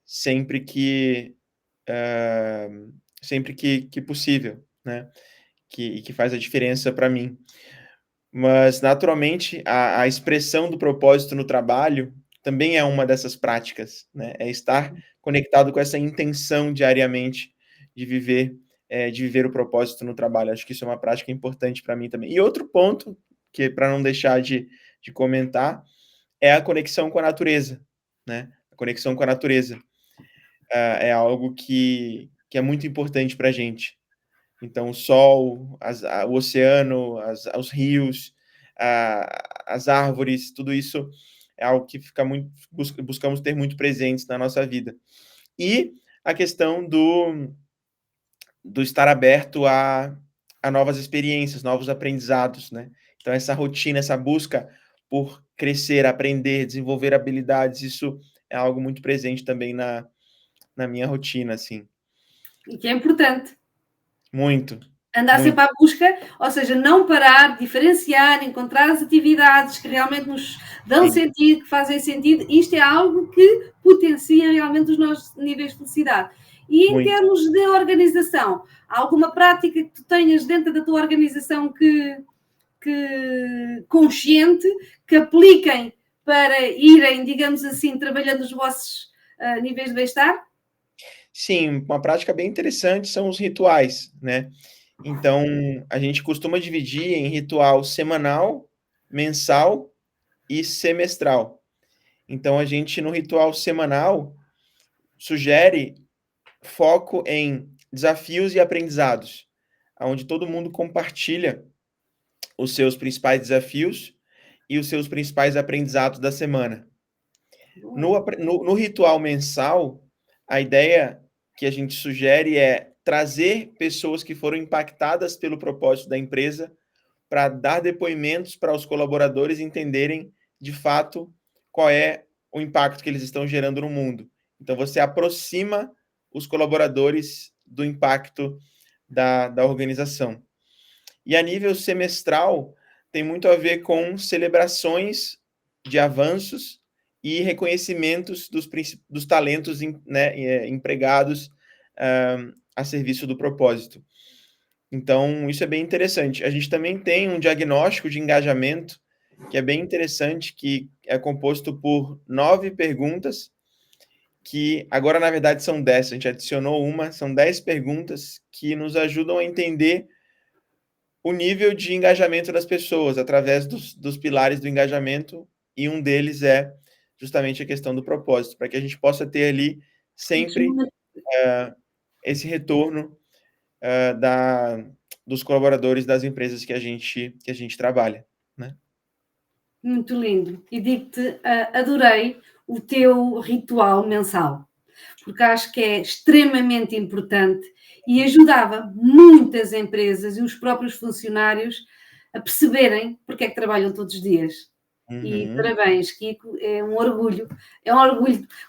sempre que sempre que possível, né? Que faz a diferença para mim. Mas, naturalmente, a expressão do propósito no trabalho também é uma dessas práticas, né? É estar conectado com essa intenção diariamente de viver, de viver o propósito no trabalho. Acho que isso é uma prática importante para mim também. E outro ponto, que para não deixar de comentar, é a conexão com a natureza, né? A conexão com a natureza é algo que é muito importante para a gente. Então, o sol, o oceano, os rios, as árvores, tudo isso é algo que fica muito, buscamos ter muito presentes na nossa vida. E a questão do estar aberto a novas experiências, novos aprendizados, né? Então, essa rotina, essa busca por crescer, aprender, desenvolver habilidades, isso é algo muito presente também na minha rotina, assim. E que é importante. Muito. Andar Muito. sempre à busca, ou seja, não parar, diferenciar, encontrar as atividades que realmente nos dão Sim. sentido, que fazem sentido. Isto é algo que potencia realmente os nossos níveis de felicidade. E em Muito. termos de organização, há alguma prática que tu tenhas dentro da tua organização que consciente, que apliquem para irem, digamos assim, trabalhando os vossos níveis de bem-estar? Sim, uma prática bem interessante são os rituais, né? Então, a gente costuma dividir em ritual semanal, mensal e semestral. Então, a gente, no ritual semanal, sugere foco em desafios e aprendizados, onde todo mundo compartilha os seus principais desafios e os seus principais aprendizados da semana. No ritual mensal, a ideia que a gente sugere é trazer pessoas que foram impactadas pelo propósito da empresa para dar depoimentos para os colaboradores entenderem, de fato, qual é o impacto que eles estão gerando no mundo. Então, você aproxima os colaboradores do impacto da organização. E a nível semestral, tem muito a ver com celebrações de avanços e reconhecimentos dos talentos, né, empregados a serviço do propósito. Então, isso é bem interessante. A gente também tem um diagnóstico de engajamento, que é bem interessante, que é composto por 9 perguntas, que agora, na verdade, são 10. A gente adicionou uma, são 10 perguntas que nos ajudam a entender o nível de engajamento das pessoas através dos pilares do engajamento, e um deles é justamente a questão do propósito, para que a gente possa ter ali sempre esse retorno dos colaboradores das empresas que a gente trabalha, né? Muito lindo. E digo-te, adorei o teu ritual mensal, porque acho que é extremamente importante e ajudava muitas empresas e os próprios funcionários a perceberem porque é que trabalham todos os dias. E Uhum. parabéns, Kiko, é um orgulho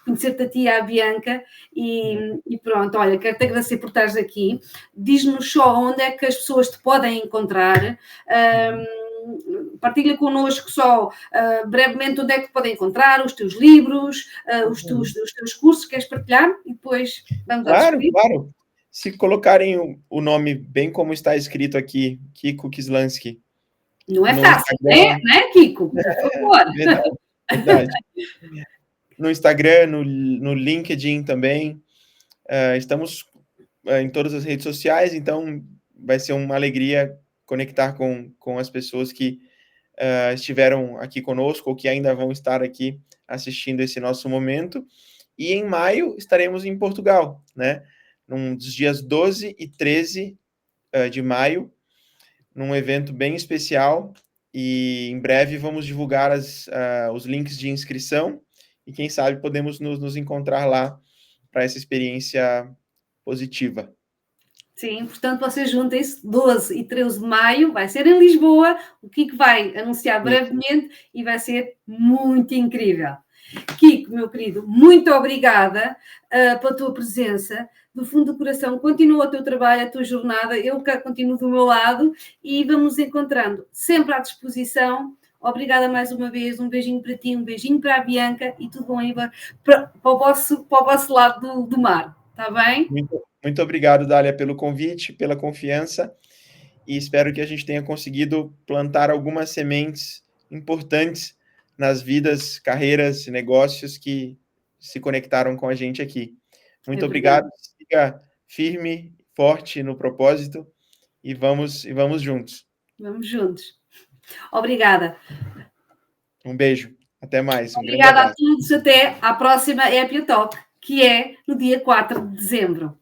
conhecer-te a ti e à Bianca e pronto, olha, quero-te agradecer por estares aqui. Diz-nos só onde é que as pessoas te podem encontrar, partilha connosco só brevemente onde é que te podem encontrar, os teus livros, os teus cursos, queres partilhar? E depois vamos ao Claro, despedir. claro. Se colocarem o nome bem como está escrito aqui, Kiko Kislansky, Não é no fácil, né? Instagram, Não é, Kiko? Por favor. verdade, verdade. No Instagram, no LinkedIn também. Estamos em todas as redes sociais, então vai ser uma alegria conectar com as pessoas que estiveram aqui conosco ou que ainda vão estar aqui assistindo esse nosso momento. E em maio estaremos em Portugal, né? Nos dias 12 e 13 de maio, num evento bem especial. E em breve vamos divulgar os links de inscrição e quem sabe podemos nos encontrar lá para essa experiência positiva. Sim, portanto, vocês juntem-se 12 e 13 de maio, vai ser em Lisboa, o Kiko vai anunciar Isso. brevemente e vai ser muito incrível. Kiko, meu querido, muito obrigada pela tua presença. Do fundo do coração, continua o teu trabalho, a tua jornada, eu cá continuo do meu lado e vamos nos encontrando sempre à disposição. Obrigada mais uma vez, um beijinho para ti, um beijinho para a Bianca e tudo bom aí para o vosso lado do mar, está bem? Muito obrigado, Dália, pelo convite, pela confiança e espero que a gente tenha conseguido plantar algumas sementes importantes nas vidas, carreiras e negócios que se conectaram com a gente aqui. Muito obrigado, siga firme, forte no propósito e vamos juntos. Vamos juntos. Obrigada. Um beijo. Até mais. Um grande Obrigada abraço. a todos. Até à próxima Happy Talk, que é no dia 4 de dezembro.